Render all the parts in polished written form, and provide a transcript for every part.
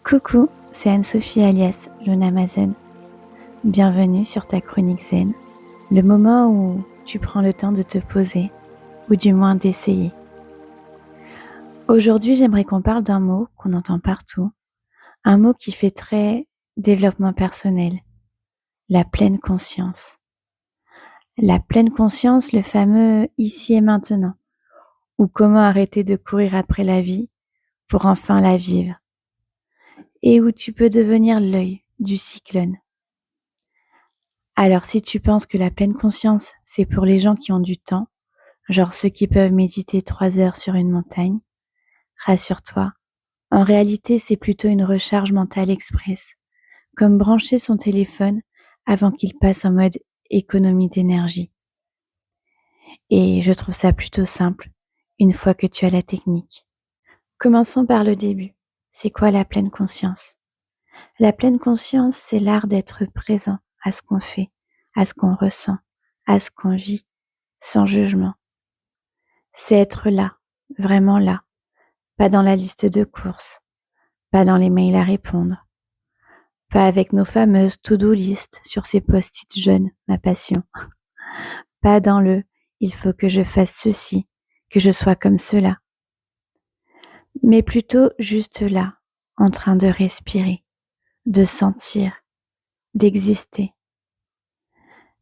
Coucou, c'est Anne-Sophie alias Luna Amazon. Bienvenue sur ta chronique zen, le moment où tu prends le temps de te poser, ou du moins d'essayer. Aujourd'hui, j'aimerais qu'on parle d'un mot qu'on entend partout, un mot qui fait très développement personnel, la pleine conscience. La pleine conscience, le fameux ici et maintenant, ou comment arrêter de courir après la vie pour enfin la vivre, et où tu peux devenir l'œil du cyclone. Alors si tu penses que la pleine conscience, c'est pour les gens qui ont du temps, genre ceux qui peuvent méditer 3 heures sur une montagne, rassure-toi, en réalité c'est plutôt une recharge mentale express, comme brancher son téléphone avant qu'il passe en mode économie d'énergie. Et je trouve ça plutôt simple, une fois que tu as la technique. Commençons par le début. C'est quoi la pleine conscience? La pleine conscience, c'est l'art d'être présent à ce qu'on fait, à ce qu'on ressent, à ce qu'on vit, sans jugement. C'est être là, vraiment là, pas dans la liste de courses, pas dans les mails à répondre, pas avec nos fameuses to-do list sur ces post-it jaunes, ma passion, pas dans le « il faut que je fasse ceci, que je sois comme cela », mais plutôt juste là, en train de respirer, de sentir, d'exister.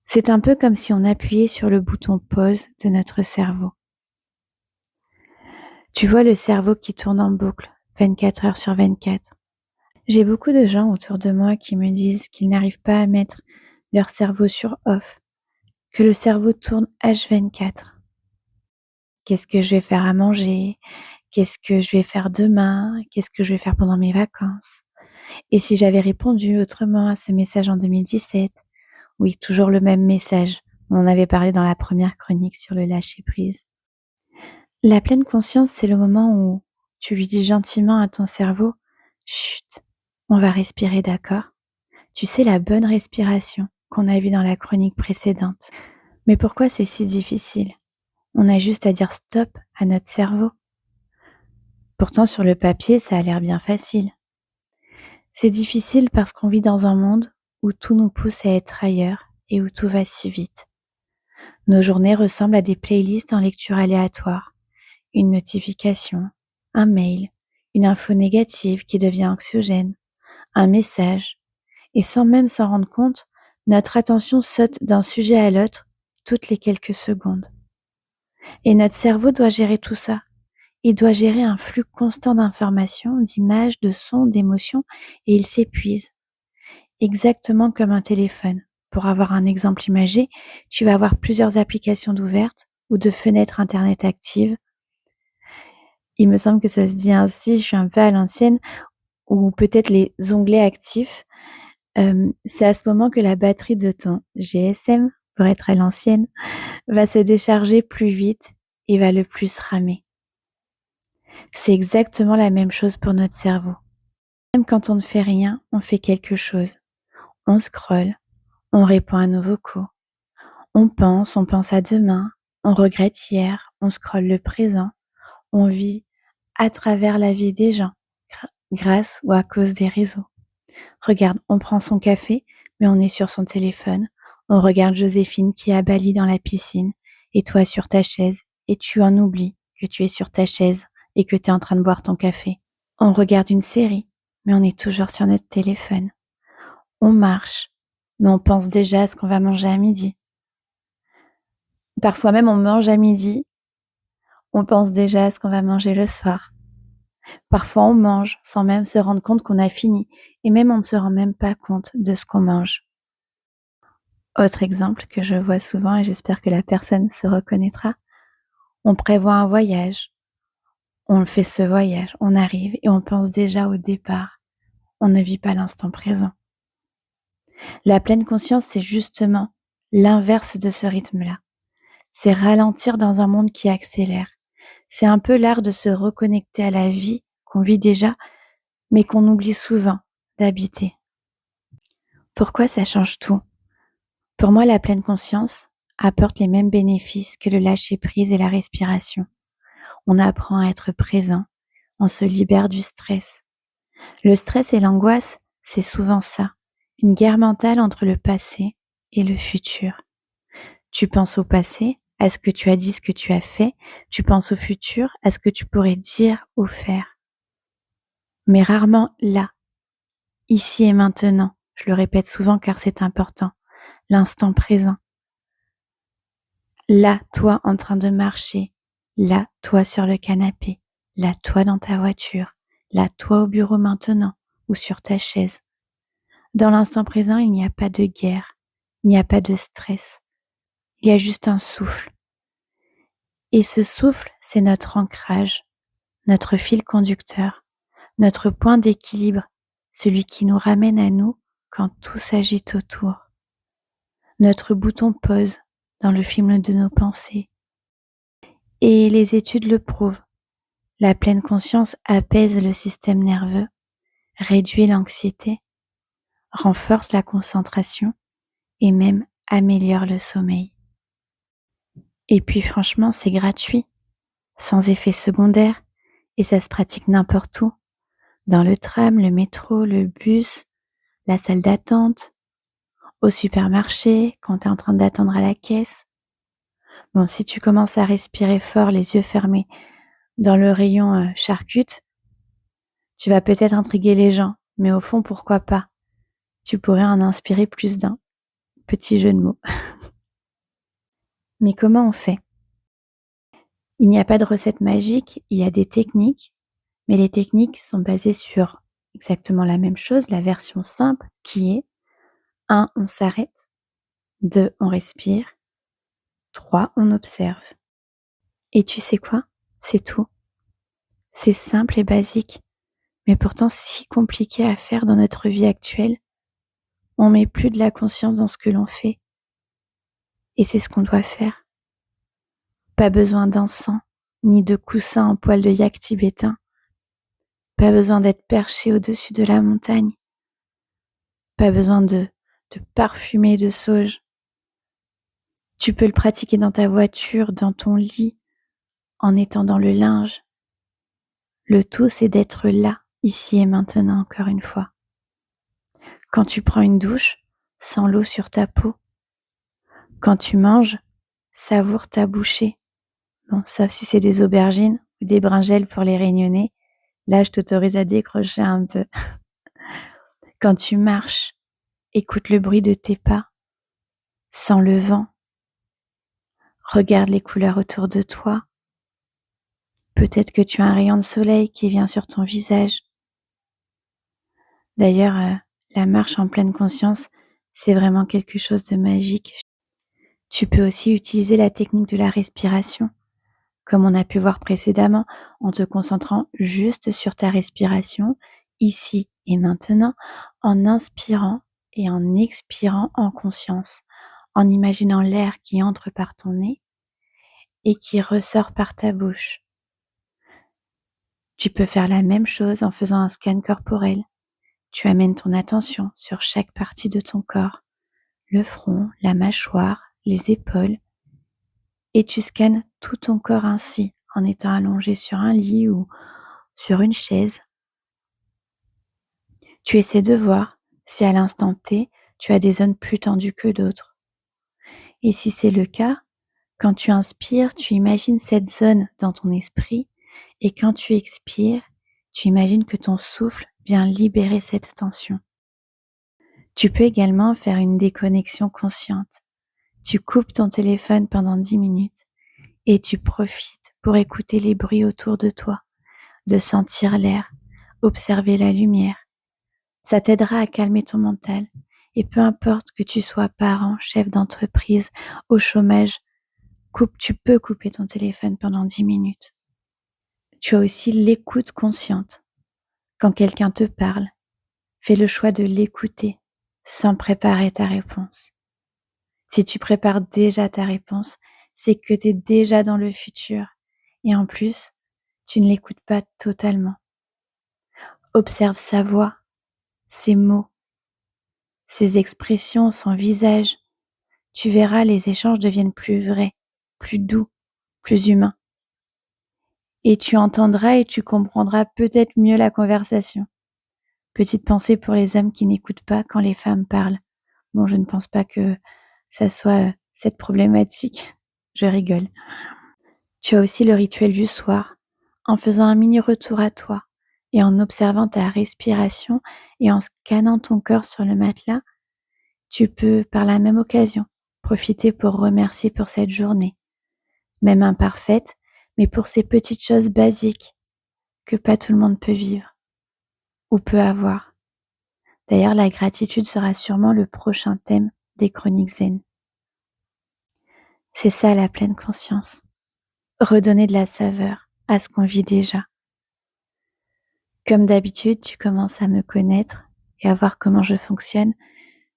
C'est un peu comme si on appuyait sur le bouton pause de notre cerveau. Tu vois le cerveau qui tourne en boucle 24 heures sur 24. J'ai beaucoup de gens autour de moi qui me disent qu'ils n'arrivent pas à mettre leur cerveau sur off, que le cerveau tourne H24. Qu'est-ce que je vais faire à manger? Qu'est-ce que je vais faire demain? Qu'est-ce que je vais faire pendant mes vacances? Et si j'avais répondu autrement à ce message en 2017? Oui, toujours le même message. On en avait parlé dans la première chronique sur le lâcher-prise. La pleine conscience, c'est le moment où tu lui dis gentiment à ton cerveau « Chut, on va respirer, d'accord ?» Tu sais, la bonne respiration qu'on a vue dans la chronique précédente. Mais pourquoi c'est si difficile? On a juste à dire stop à notre cerveau. Pourtant, sur le papier, ça a l'air bien facile. C'est difficile parce qu'on vit dans un monde où tout nous pousse à être ailleurs et où tout va si vite. Nos journées ressemblent à des playlists en lecture aléatoire. Une notification, un mail, une info négative qui devient anxiogène, un message. Et sans même s'en rendre compte, notre attention saute d'un sujet à l'autre toutes les quelques secondes. Et notre cerveau doit gérer tout ça. Il doit gérer un flux constant d'informations, d'images, de sons, d'émotions, et il s'épuise. Exactement comme un téléphone. Pour avoir un exemple imagé, tu vas avoir plusieurs applications ouvertes ou de fenêtres Internet actives. Il me semble que ça se dit ainsi, je suis un peu à l'ancienne, ou peut-être les onglets actifs. C'est à ce moment que la batterie de ton GSM, pour être à l'ancienne, va se décharger plus vite et va le plus ramer. C'est exactement la même chose pour notre cerveau. Même quand on ne fait rien, on fait quelque chose. On scrolle, on répond à nos vocaux. On pense à demain, on regrette hier, on scrolle le présent. On vit à travers la vie des gens, grâce ou à cause des réseaux. Regarde, on prend son café, mais on est sur son téléphone. On regarde Joséphine qui est à Bali dans la piscine, et toi sur ta chaise, et tu en oublies que tu es sur ta chaise et que tu es en train de boire ton café. On regarde une série, mais on est toujours sur notre téléphone. On marche, mais on pense déjà à ce qu'on va manger à midi. Parfois même on mange à midi, on pense déjà à ce qu'on va manger le soir. Parfois on mange sans même se rendre compte qu'on a fini, et même on ne se rend même pas compte de ce qu'on mange. Autre exemple que je vois souvent, et j'espère que la personne se reconnaîtra, on prévoit un voyage, on fait ce voyage, on arrive et on pense déjà au départ. On ne vit pas l'instant présent. La pleine conscience, c'est justement l'inverse de ce rythme-là. C'est ralentir dans un monde qui accélère. C'est un peu l'art de se reconnecter à la vie qu'on vit déjà, mais qu'on oublie souvent d'habiter. Pourquoi ça change tout? Pour moi, la pleine conscience apporte les mêmes bénéfices que le lâcher-prise et la respiration. On apprend à être présent, on se libère du stress. Le stress et l'angoisse, c'est souvent ça, une guerre mentale entre le passé et le futur. Tu penses au passé, à ce que tu as dit, ce que tu as fait, tu penses au futur, à ce que tu pourrais dire ou faire. Mais rarement là, ici et maintenant. Je le répète souvent car c'est important. L'instant présent. Là, toi en train de marcher. Là, toi sur le canapé. Là, toi dans ta voiture. Là, toi au bureau maintenant ou sur ta chaise. Dans l'instant présent, il n'y a pas de guerre. Il n'y a pas de stress. Il y a juste un souffle. Et ce souffle, c'est notre ancrage, notre fil conducteur, notre point d'équilibre, celui qui nous ramène à nous quand tout s'agite autour. Notre bouton pause dans le film de nos pensées. Et les études le prouvent. La pleine conscience apaise le système nerveux, réduit l'anxiété, renforce la concentration et même améliore le sommeil. Et puis franchement, c'est gratuit, sans effet secondaire, et ça se pratique n'importe où, dans le tram, le métro, le bus, la salle d'attente, au supermarché, quand tu es en train d'attendre à la caisse. Bon, si tu commences à respirer fort, les yeux fermés, dans le rayon charcutes, tu vas peut-être intriguer les gens, mais au fond, pourquoi pas? Tu pourrais en inspirer plus d'un. Petit jeu de mots. Mais comment on fait? Il n'y a pas de recette magique, il y a des techniques, mais les techniques sont basées sur exactement la même chose, la version simple qui est 1, on s'arrête, 2, on respire, 3, on observe. Et tu sais quoi? C'est tout. C'est simple et basique, mais pourtant si compliqué à faire dans notre vie actuelle. On met plus de la conscience dans ce que l'on fait. Et c'est ce qu'on doit faire. Pas besoin d'encens, ni de coussin en poil de yak tibétain. Pas besoin d'être perché au-dessus de la montagne. Pas besoin de parfumer de sauge. Tu peux le pratiquer dans ta voiture, dans ton lit, en étendant le linge. Le tout, c'est d'être là, ici et maintenant, encore une fois. Quand tu prends une douche, sens l'eau sur ta peau. Quand tu manges, savoure ta bouchée. Bon, sauf si c'est des aubergines ou des brinjelles pour les Réunionnais. Là, je t'autorise à décrocher un peu. Quand tu marches, écoute le bruit de tes pas. Sens le vent. Regarde les couleurs autour de toi. Peut-être que tu as un rayon de soleil qui vient sur ton visage. D'ailleurs, la marche en pleine conscience, c'est vraiment quelque chose de magique. Tu peux aussi utiliser la technique de la respiration, comme on a pu voir précédemment, en te concentrant juste sur ta respiration, ici et maintenant, en inspirant et en expirant en conscience, en imaginant l'air qui entre par ton nez et qui ressort par ta bouche. Tu peux faire la même chose en faisant un scan corporel. Tu amènes ton attention sur chaque partie de ton corps, le front, la mâchoire, les épaules, et tu scannes tout ton corps ainsi, en étant allongé sur un lit ou sur une chaise. Tu essaies de voir si à l'instant T, tu as des zones plus tendues que d'autres. Et si c'est le cas, quand tu inspires, tu imagines cette zone dans ton esprit, et quand tu expires, tu imagines que ton souffle vient libérer cette tension. Tu peux également faire une déconnexion consciente. Tu coupes ton téléphone pendant 10 minutes et tu profites pour écouter les bruits autour de toi, de sentir l'air, observer la lumière. Ça t'aidera à calmer ton mental. Et peu importe que tu sois parent, chef d'entreprise, au chômage, tu peux couper ton téléphone pendant 10 minutes. Tu as aussi l'écoute consciente. Quand quelqu'un te parle, fais le choix de l'écouter sans préparer ta réponse. Si tu prépares déjà ta réponse, c'est que tu es déjà dans le futur. Et en plus, tu ne l'écoutes pas totalement. Observe sa voix, ses mots, ses expressions, son visage. Tu verras, les échanges deviennent plus vrais, plus doux, plus humains. Et tu entendras et tu comprendras peut-être mieux la conversation. Petite pensée pour les hommes qui n'écoutent pas quand les femmes parlent. Bon, je ne pense pas que ça soit cette problématique. Je rigole. Tu as aussi le rituel du soir, en faisant un mini retour à toi et en observant ta respiration et en scannant ton corps sur le matelas, tu peux, par la même occasion, profiter pour remercier pour cette journée, même imparfaite, mais pour ces petites choses basiques que pas tout le monde peut vivre ou peut avoir. D'ailleurs, la gratitude sera sûrement le prochain thème des chroniques zen. C'est ça la pleine conscience. Redonner de la saveur à ce qu'on vit déjà. Comme d'habitude, tu commences à me connaître et à voir comment je fonctionne.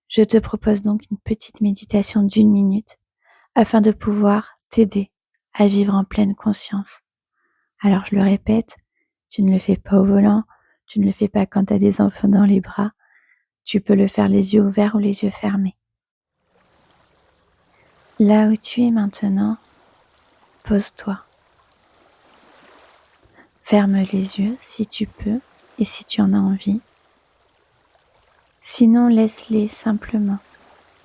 Je te propose donc une petite méditation d'1 minute afin de pouvoir t'aider à vivre en pleine conscience. Alors je le répète, tu ne le fais pas au volant, tu ne le fais pas quand tu as des enfants dans les bras, tu peux le faire les yeux ouverts ou les yeux fermés. Là où tu es maintenant, pose-toi. Ferme les yeux si tu peux et si tu en as envie. Sinon, laisse-les simplement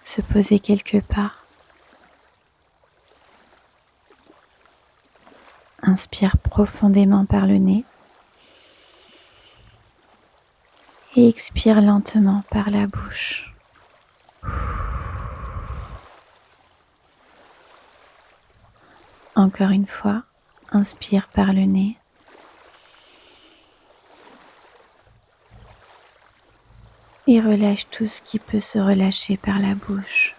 se poser quelque part. Inspire profondément par le nez et expire lentement par la bouche. Encore une fois, inspire par le nez et relâche tout ce qui peut se relâcher par la bouche.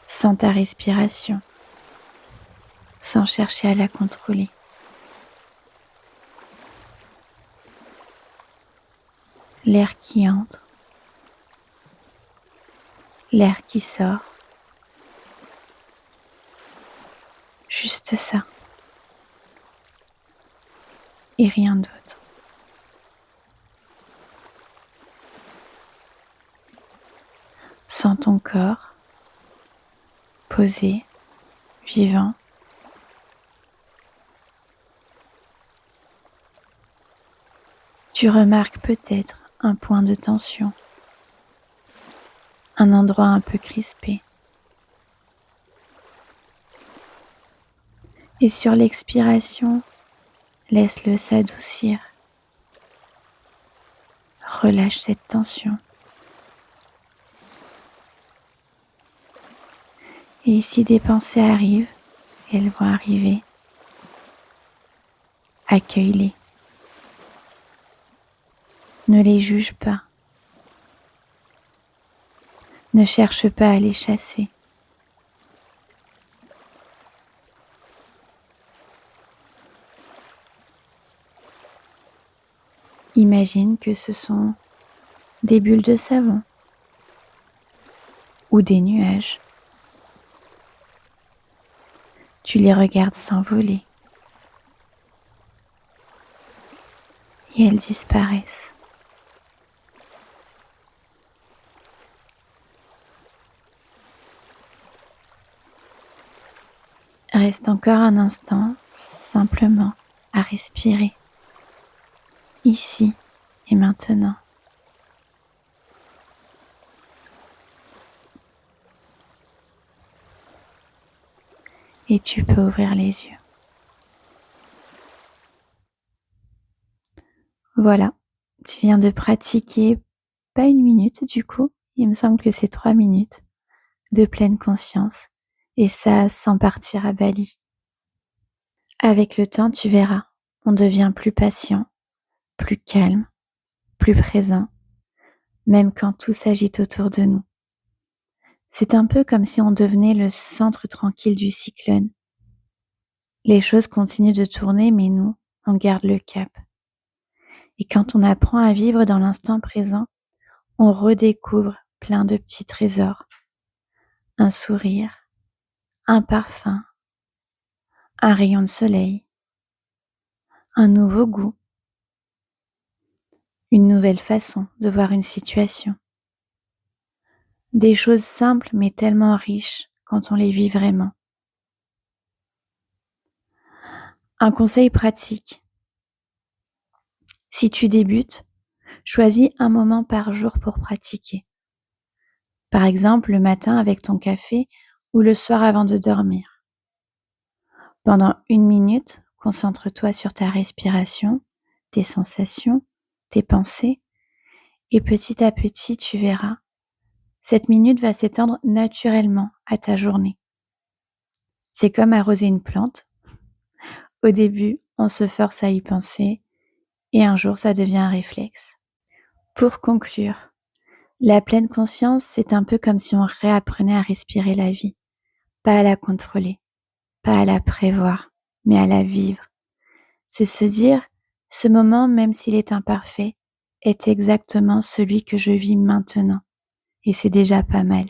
Sens ta respiration, sans chercher à la contrôler. L'air qui entre, l'air qui sort. Juste ça. Et rien d'autre. Sens ton corps posé, vivant. Tu remarques peut-être un point de tension, un endroit un peu crispé. Et sur l'expiration, laisse-le s'adoucir. Relâche cette tension. Et si des pensées arrivent, elles vont arriver, accueille-les. Ne les juge pas. Ne cherche pas à les chasser. Imagine que ce sont des bulles de savon ou des nuages. Tu les regardes s'envoler et elles disparaissent. Reste encore un instant simplement à respirer, ici et maintenant. Et tu peux ouvrir les yeux. Voilà, tu viens de pratiquer pas 1 minute du coup, il me semble que c'est 3 minutes de pleine conscience et ça sans partir à Bali. Avec le temps, tu verras, on devient plus patient, plus calme, plus présent, même quand tout s'agite autour de nous. C'est un peu comme si on devenait le centre tranquille du cyclone. Les choses continuent de tourner, mais nous, on garde le cap. Et quand on apprend à vivre dans l'instant présent, on redécouvre plein de petits trésors. Un sourire, un parfum, un rayon de soleil, un nouveau goût, une nouvelle façon de voir une situation. Des choses simples mais tellement riches quand on les vit vraiment. Un conseil pratique. Si tu débutes, choisis un moment par jour pour pratiquer. Par exemple, le matin avec ton café ou le soir avant de dormir. Pendant 1 minute, concentre-toi sur ta respiration, tes sensations, tes pensées, et petit à petit, tu verras, cette minute va s'étendre naturellement à ta journée. C'est comme arroser une plante. Au début, on se force à y penser, et un jour, ça devient un réflexe. Pour conclure, la pleine conscience, c'est un peu comme si on réapprenait à respirer la vie, pas à la contrôler, pas à la prévoir, mais à la vivre. C'est se dire, ce moment, même s'il est imparfait, est exactement celui que je vis maintenant, et c'est déjà pas mal.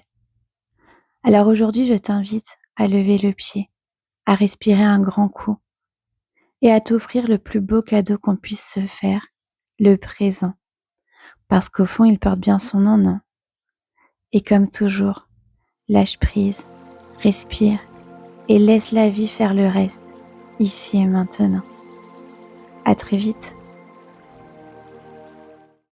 Alors aujourd'hui, je t'invite à lever le pied, à respirer un grand coup, et à t'offrir le plus beau cadeau qu'on puisse se faire, le présent. Parce qu'au fond, il porte bien son nom, non? Et comme toujours, lâche prise, respire et laisse la vie faire le reste, ici et maintenant. À très vite.